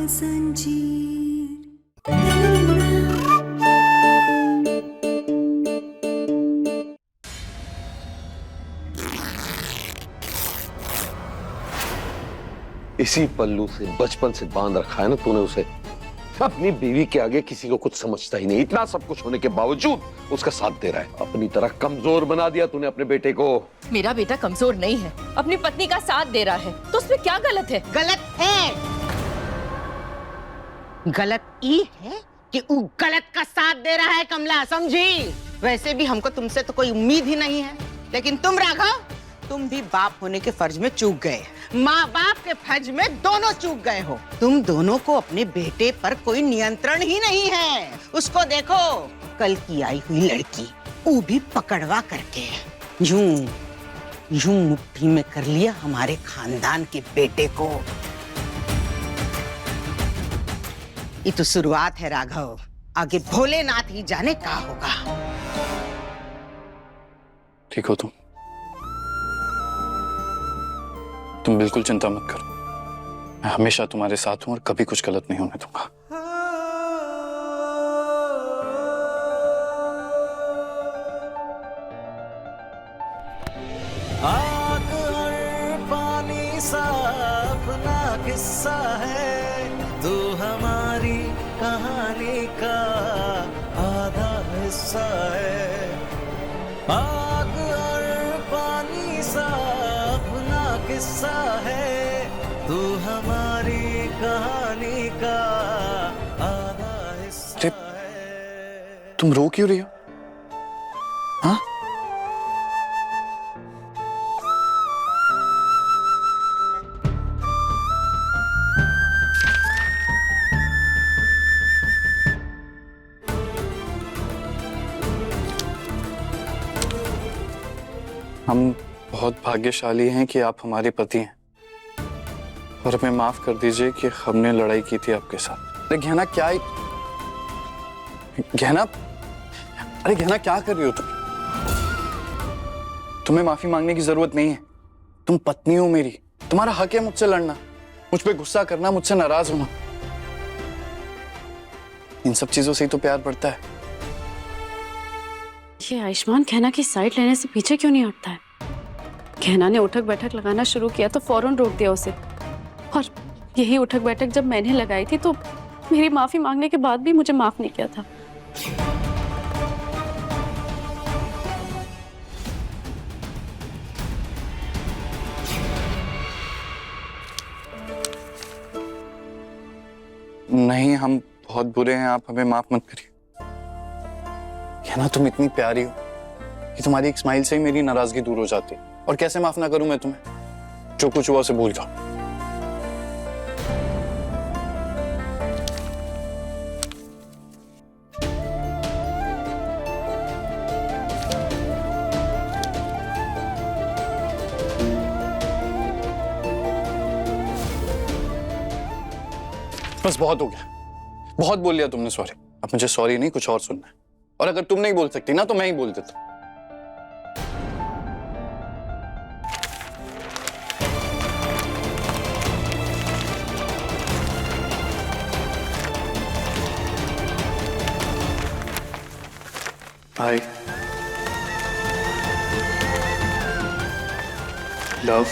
इसी पल्लू से बचपन से बांध रखा है ना तूने उसे। अपनी बीवी के आगे किसी को कुछ समझता ही नहीं। इतना सब कुछ होने के बावजूद उसका साथ दे रहा है। अपनी तरह कमजोर बना दिया तूने अपने बेटे को। मेरा बेटा कमजोर नहीं है, अपनी पत्नी का साथ दे रहा है, तो उसमें क्या गलत है? गलत है, गलत ये है कि वो गलत का साथ दे रहा है कमला, समझी? वैसे भी हमको तुमसे तो कोई उम्मीद ही नहीं है, लेकिन तुम राघव, तुम भी बाप होने के फर्ज में चूक गए। माँ बाप के फर्ज में दोनों चूक गए हो। तुम दोनों को अपने बेटे पर कोई नियंत्रण ही नहीं है। उसको देखो, कल की आई हुई लड़की, वो भी पकड़वा करके यूं यूं मुट्ठी में कर लिया हमारे खानदान के बेटे को। ये तो शुरुआत है राघव, आगे भोलेनाथ ही जाने क्या होगा। ठीक हो तुम बिल्कुल चिंता मत करो। मैं हमेशा तुम्हारे साथ हूं और कभी कुछ गलत नहीं होने दूंगा। आग और पानी सा अपना किस्सा है, तू हमारी कहानी का आधा हिस्सा है। आग और पानी सा अपना किस्सा है, तू हमारी कहानी का आधा हिस्सा है। तुम रो क्यों रही हो? हाँ? हम बहुत भाग्यशाली हैं कि आप हमारे पति हैं, और हमें माफ कर दीजिए कि हमने लड़ाई की थी आपके साथ। अरे गहना क्या गहना, अरे गहना क्या कर रही हो तुम? तुम्हें माफी मांगने की जरूरत नहीं है। तुम पत्नी हो मेरी, तुम्हारा हक है मुझसे लड़ना, मुझ पे गुस्सा करना, मुझसे नाराज होना। इन सब चीजों से ही तो प्यार बढ़ता है। ये आयुष्मान गहना की साइड लेने से पीछे क्यों नहीं हटता है? गहना ने उठक बैठक लगाना शुरू किया तो फौरन रोक दिया उसे, और यही उठक बैठक जब मैंने लगाई थी तो मेरी माफी मांगने के बाद भी मुझे माफ नहीं किया था। नहीं, हम बहुत बुरे हैं, आप हमें माफ मत करिए। कहना तुम इतनी प्यारी हो कि तुम्हारी एक स्माइल से ही मेरी नाराजगी दूर हो जाती है, और कैसे माफ ना करूं मैं तुम्हें? जो कुछ हुआ उसे भूल जाओ। बस बहुत हो गया, बहुत बोल लिया तुमने सॉरी। अब मुझे सॉरी नहीं, कुछ और सुनना है, और अगर तुम नहीं बोल सकती ना तो मैं ही बोल देता। हाय लव,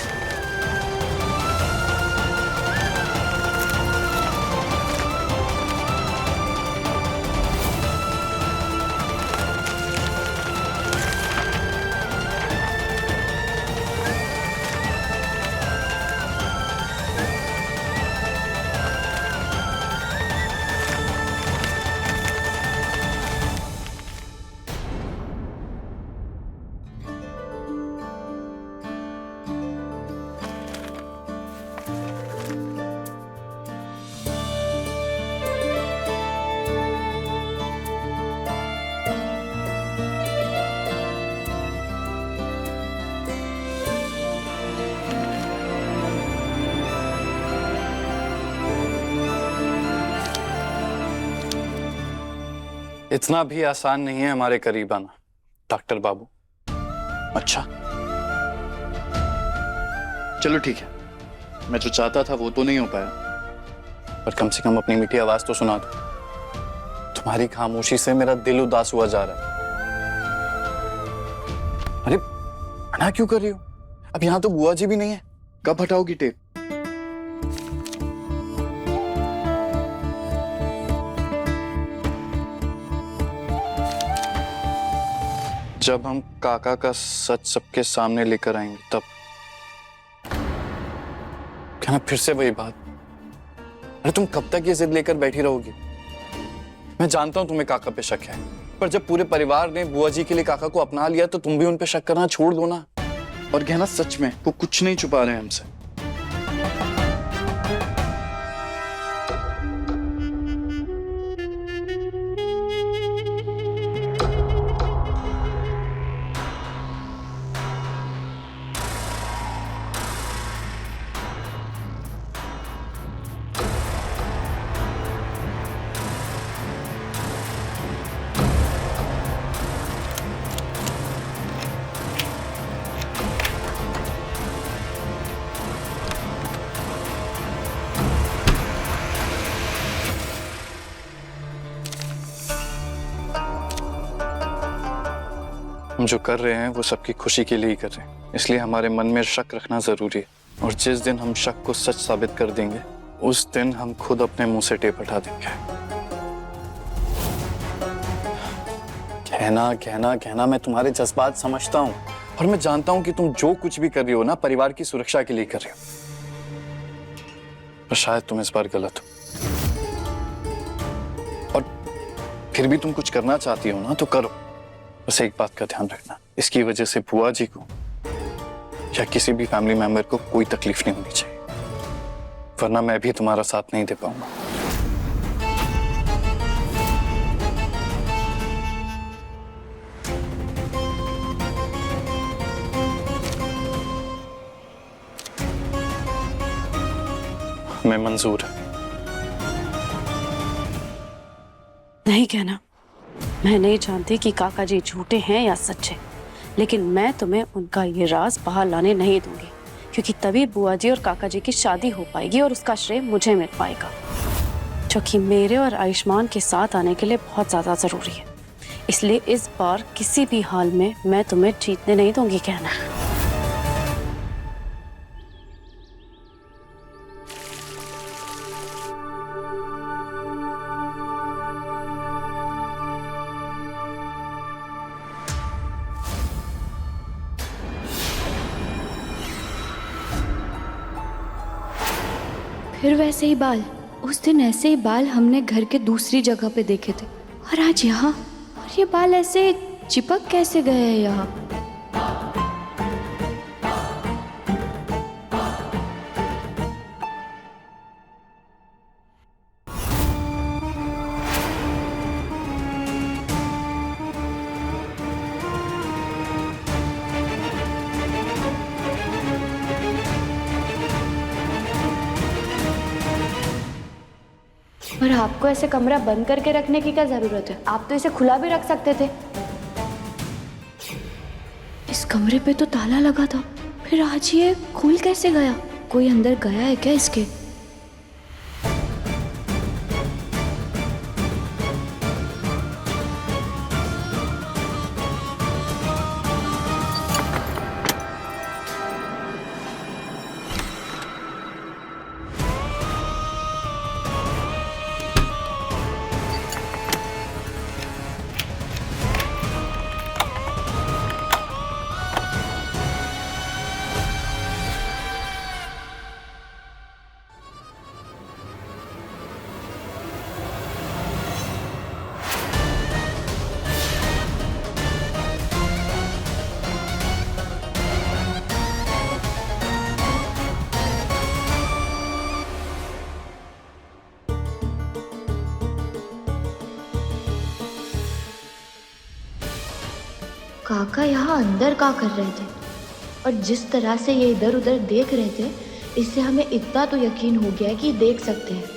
इतना भी आसान नहीं है हमारे करीब आना डॉक्टर बाबू। अच्छा चलो ठीक है, मैं जो चाहता था वो तो नहीं हो पाया, पर कम से कम अपनी मीठी आवाज तो सुना दो। तुम्हारी खामोशी से मेरा दिल उदास हुआ जा रहा है। अरे मना क्यों कर रही हो? अब यहाँ तो बुआ जी भी नहीं है, कब हटाओगी टेप? जब हम काका का सच सबके सामने लेकर आएंगे तब। क्या ना फिर से वही बात? अरे तुम कब तक ये जिद लेकर बैठी रहोगी? मैं जानता हूं तुम्हें काका पे शक है, पर जब पूरे परिवार ने बुआ जी के लिए काका को अपना लिया तो तुम भी उन पे शक करना छोड़ दो ना। और गहना सच में वो कुछ नहीं छुपा रहे हैं हमसे। हम जो कर रहे हैं वो सबकी खुशी के लिए ही कर रहे हैं, इसलिए हमारे मन में शक रखना जरूरी है। और जिस दिन हम शक को सच साबित कर देंगे उस दिन हम खुद अपने मुंह से टेप हटा देंगे। कहना कहना कहना, मैं तुम्हारे जज्बात समझता हूं और मैं जानता हूं कि तुम जो कुछ भी कर रही हो ना परिवार की सुरक्षा के लिए कर रही हो, पर शायद तुम इस बार गलत हो। और फिर भी तुम कुछ करना चाहती हो ना तो करो। बस एक बात का ध्यान रखना, इसकी वजह से बुआ जी को या किसी भी फैमिली मेंबर को कोई तकलीफ नहीं होनी चाहिए, वरना मैं भी तुम्हारा साथ नहीं दे पाऊंगा। मैं मंजूर है। नहीं कहना, मैं नहीं जानती कि काका जी झूठे हैं या सच्चे, लेकिन मैं तुम्हें उनका ये राज बाहर लाने नहीं दूंगी, क्योंकि तभी बुआ जी और काका जी की शादी हो पाएगी और उसका श्रेय मुझे मिल पाएगा, जो कि मेरे और आयुष्मान के साथ आने के लिए बहुत ज्यादा जरूरी है। इसलिए इस बार किसी भी हाल में मैं तुम्हें जीतने नहीं दूंगी कहना। फिर वैसे ही बाल, उस दिन ऐसे ही बाल हमने घर के दूसरी जगह पे देखे थे, और आज यहाँ, और ये बाल ऐसे चिपक कैसे गए हैं यहाँ? और आपको ऐसे कमरा बंद करके रखने की क्या जरूरत है? आप तो इसे खुला भी रख सकते थे। इस कमरे पे तो ताला लगा था, फिर आज ये खुल कैसे गया? कोई अंदर गया है क्या इसके? काका यहाँ अंदर क्या कर रहे थे? और जिस तरह से ये इधर उधर देख रहे थे, इससे हमें इतना तो यकीन हो गया कि देख सकते हैं,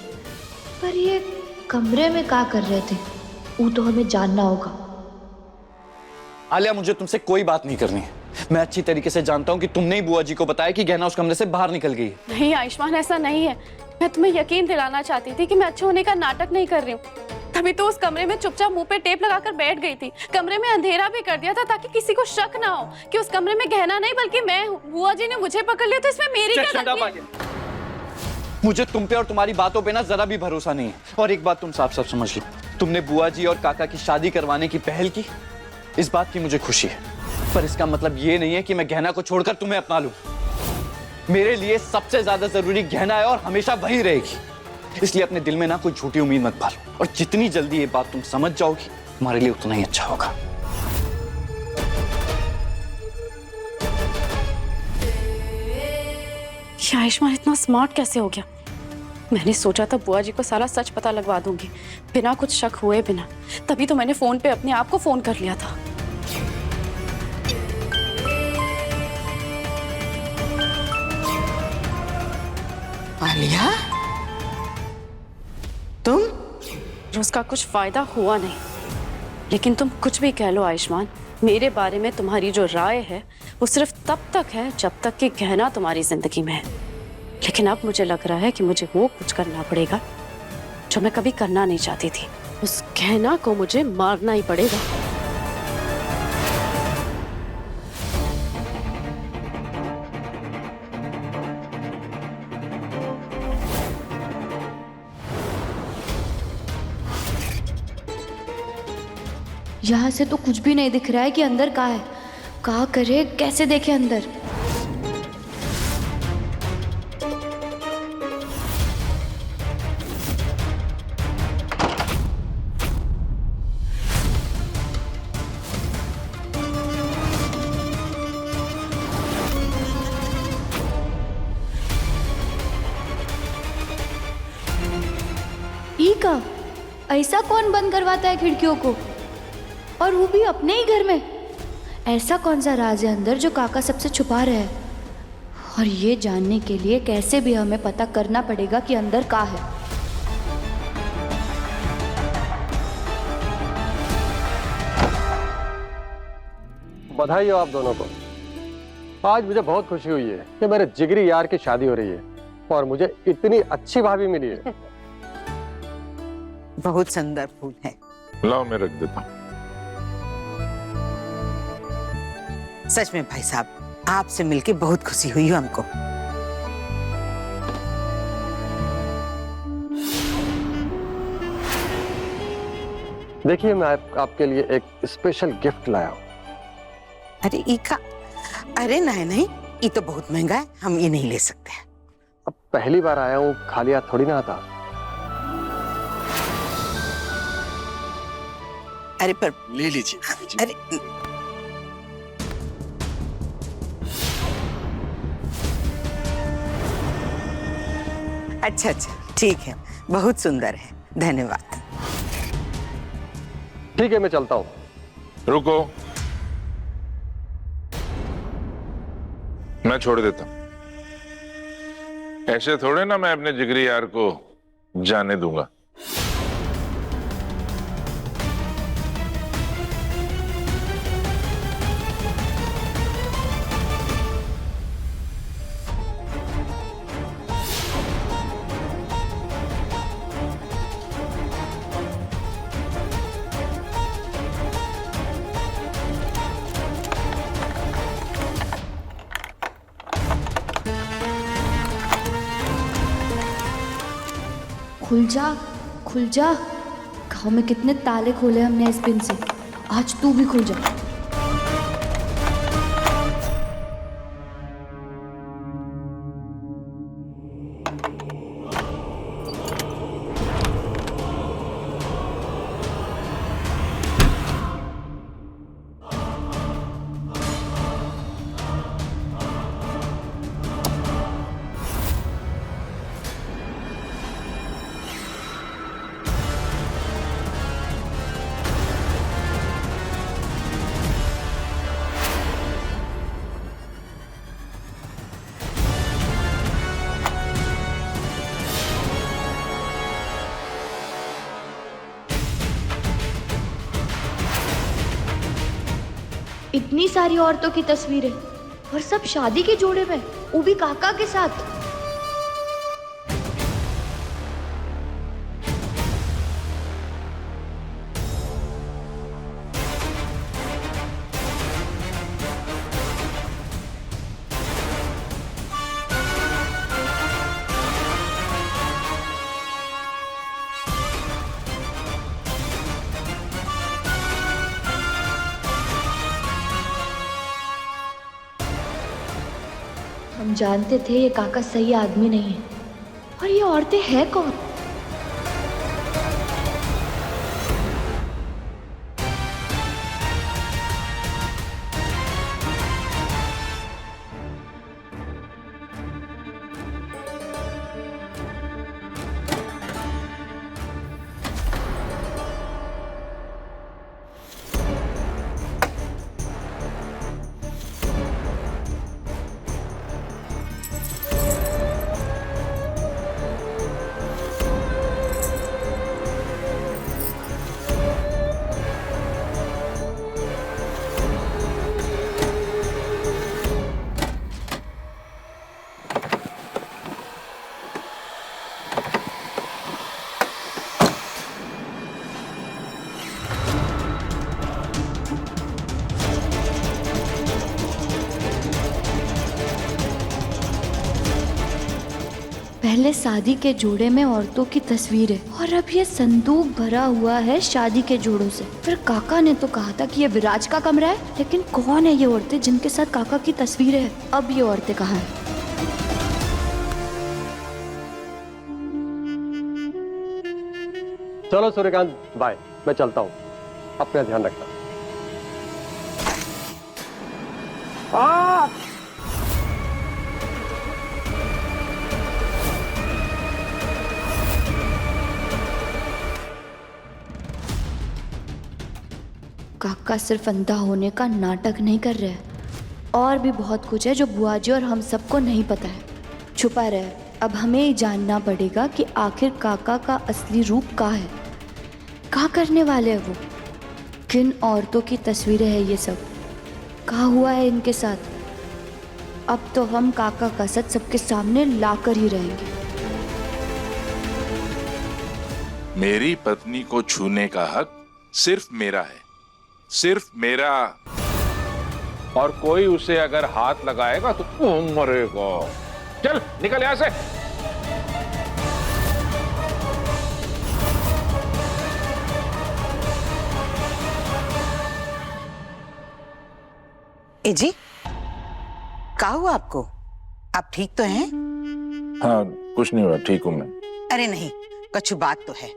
पर ये कमरे में क्या कर रहे थे वो तो हमें जानना होगा। आलिया, मुझे तुमसे कोई बात नहीं करनी है। मैं अच्छी तरीके से जानता हूँ कि तुमने ही बुआ जी को बताया कि गहना उस कमरे से बाहर निकल गई है। नहीं आयुष्मान, ऐसा नहीं है। मैं तुम्हें यकीन दिलाना चाहती थी कि मैं अच्छे होने का नाटक नहीं कर रही हूँ। तभी तो उस कमरे में चुपचाप मुंह पे टेप लगाकर बैठ गई थी। कमरे में अंधेरा भी कर दिया था ताकि किसी को शक ना हो कि उस कमरे में गहना नहीं बल्कि मैं हूँ। बुआ जी ने मुझे पकड़ लिया तो इसमें मेरी क्या गलती? मुझे तुम पे और तुम्हारी बातों पे ना जरा भी भरोसा नहीं है। और एक बात तुम साफ साफ समझ लो, तुमने बुआ जी और काका की शादी करवाने की पहल की, इस बात की मुझे खुशी है, पर इसका मतलब ये नहीं है कि मैं गहना को छोड़कर तुम्हें अपना लूं। मेरे लिए सबसे ज्यादा जरूरी गहना है और हमेशा वही रहेगी। इसलिए अपने दिल में ना कोई झूठी उम्मीद मत पालो, और जितनी जल्दी ये बात तुम समझ जाओगी तुम्हारे लिए उतना ही अच्छा होगा। ये आयुष्मान इतना स्मार्ट कैसे हो गया? मैंने सोचा था बुआ जी को सारा सच पता लगवा दूंगी बिना कुछ शक हुए बिना, तभी तो मैंने फोन पे अपने आप को फोन कर लिया था। आलिया, तुम? उसका कुछ फायदा हुआ नहीं, लेकिन तुम कुछ भी कह लो आयुष्मान, मेरे बारे में तुम्हारी जो राय है वो सिर्फ तब तक है जब तक कि गहना तुम्हारी जिंदगी में है। लेकिन अब मुझे लग रहा है कि मुझे वो कुछ करना पड़ेगा जो मैं कभी करना नहीं चाहती थी। उस गहना को मुझे मारना ही पड़ेगा। यहाँ से तो कुछ भी नहीं दिख रहा है कि अंदर क्या है। क्या करे, कैसे देखे अंदर? ई का ऐसा कौन बंद करवाता है खिड़कियों को, और वो भी अपने ही घर में? ऐसा कौन सा राज है अंदर जो काका सबसे छुपा रहे हैं? और ये जानने के लिए कैसे भी हमें पता करना पड़ेगा कि अंदर क्या है। बधाई हो आप दोनों को। आज मुझे बहुत खुशी हुई है कि मेरे जिगरी यार की शादी हो रही है और मुझे इतनी अच्छी भाभी मिली है। बहुत सुंदर फूल है। लाओ मैं रख देता हूँ। सच में भाई साहब, आपसे मिलके बहुत खुशी हुई हमको। देखिए, मैं आपके लिए एक स्पेशल गिफ्ट लाया हूँ। अरे इका, अरे नहीं, ये तो बहुत महंगा है, हम ये नहीं ले सकते। अब पहली बार आया हूँ, खाली हाथ थोड़ी ना आता। अरे पर ले लीजिए। अरे अच्छा, ठीक है, बहुत सुंदर है, धन्यवाद। ठीक है, मैं चलता हूँ। रुको, मैं छोड़ देता हूं। ऐसे थोड़े ना मैं अपने जिगरी यार को जाने दूंगा। खुल जा। गाँव में कितने ताले खोले हमने इस पिन से, आज तू भी खुल जा। इतनी सारी औरतों की तस्वीरें और सब शादी के जोड़े में, वो भी काका के साथ। जानते थे ये काका सही आदमी नहीं है। और ये औरतें हैं कौन? पहले शादी के जोड़े में औरतों की तस्वीर है और अब ये संदूक भरा हुआ है शादी के जोड़ों से। फिर काका ने तो कहा था कि ये विराज का कमरा है, लेकिन कौन है ये औरतें जिनके साथ काका की तस्वीरें हैं? अब ये औरतें कहाँ हैं? चलो सूर्यकांत, बाय, मैं चलता हूँ, अपना ध्यान रखना। काका सिर्फ अंधा होने का नाटक नहीं कर रहे हैं, और भी बहुत कुछ है जो बुआ जी और हम सबको नहीं पता है, छुपा रहे हैं। अब हमें ही जानना पड़ेगा कि आखिर काका का असली रूप क्या है, क्या करने वाले हैं वो, किन औरतों की तस्वीरें हैं ये सब, क्या हुआ है इनके साथ। अब तो हम काका का सच सबके सामने लाकर ही रहेंगे। मेरी पत्नी को छूने का हक सिर्फ मेरा है, सिर्फ मेरा। और कोई उसे अगर हाथ लगाएगा तो वो मरेगा। चल निकल यहां से। ए जी, क्या हुआ आपको? आप ठीक तो हैं? हाँ कुछ नहीं हुआ, ठीक हूं मैं। अरे नहीं, कुछ बात तो है।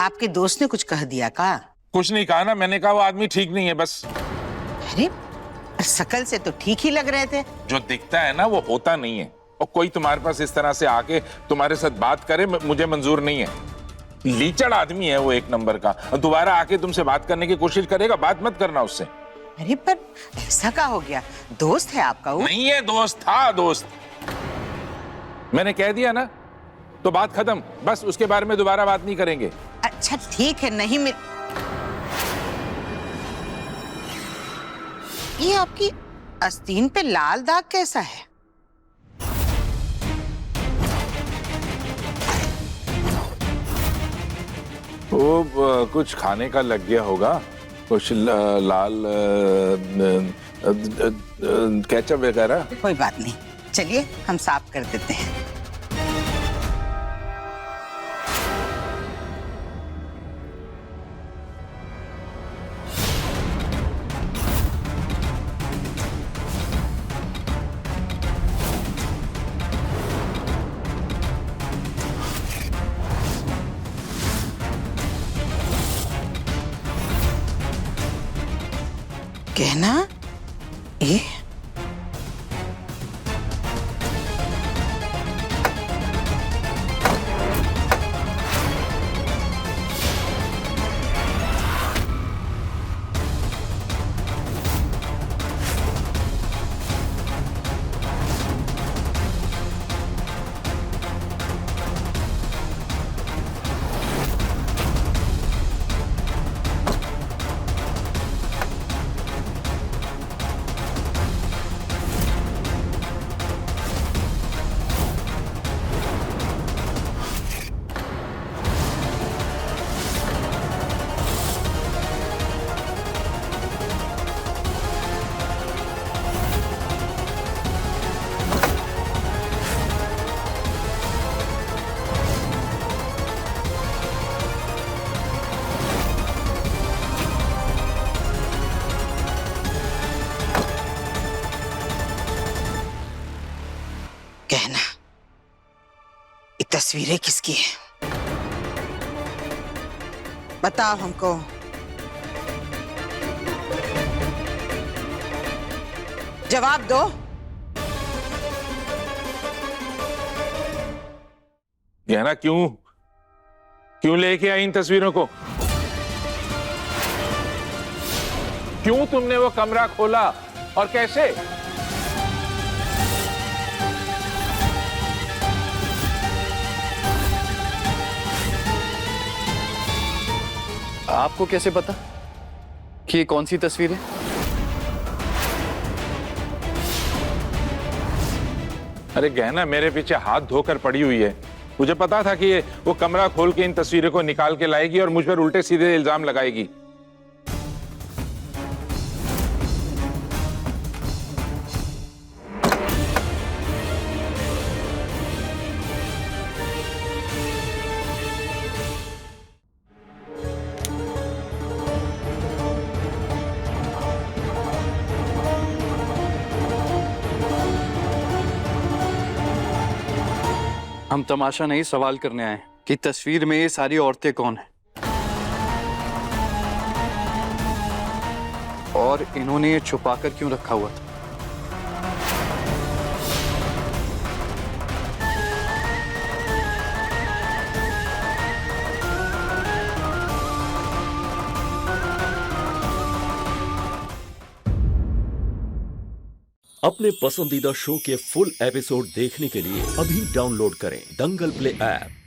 आपके दोस्त ने कुछ कह दिया का? कुछ नहीं कहा ना, मैंने कहा वो आदमी ठीक नहीं है बस। अरे शकल से तो ठीक ही लग रहे थे। जो दिखता है ना वो होता नहीं है, और कोई तुम्हारे पास इस तरह से आके तुम्हारे साथ बात करे मुझे मंजूर नहीं है। लीचड़ आदमी है वो, एक नंबर का। दोबारा आके तुमसे बात करने की कोशिश करेगा, बात मत करना उससे। अरे पर ऐसा क्या हो गया? दोस्त है आपका वो? नहीं है दोस्त, था दोस्त। मैंने कह दिया ना तो बात खत्म, बस उसके बारे में दोबारा बात नहीं करेंगे। अच्छा ठीक है, नहीं मिल। ये आपकी आस्तीन पे लाल दाग कैसा है? वो कुछ खाने का लग गया होगा, कुछ लाल केचप वगैरह। कोई बात नहीं, चलिए हम साफ कर देते हैं। कहना ये तस्वीरें किसकी हैं? बताओ हमको। जवाब दो। गहना क्यों लेके आई इन तस्वीरों को? क्यों तुमने वो कमरा खोला और कैसे? आपको कैसे पता कि ये कौन सी तस्वीर है? अरे गहना मेरे पीछे हाथ धोकर पड़ी हुई है। मुझे पता था कि ये वो कमरा खोल के इन तस्वीरों को निकाल के लाएगी और मुझ पर उल्टे सीधे इल्जाम लगाएगी। हम तमाशा नहीं सवाल करने आए कि तस्वीर में ये सारी औरतें कौन हैं और इन्होंने ये छुपाकर क्यों रखा हुआ था। अपने पसंदीदा शो के फुल एपिसोड देखने के लिए अभी डाउनलोड करें दंगल प्ले ऐप।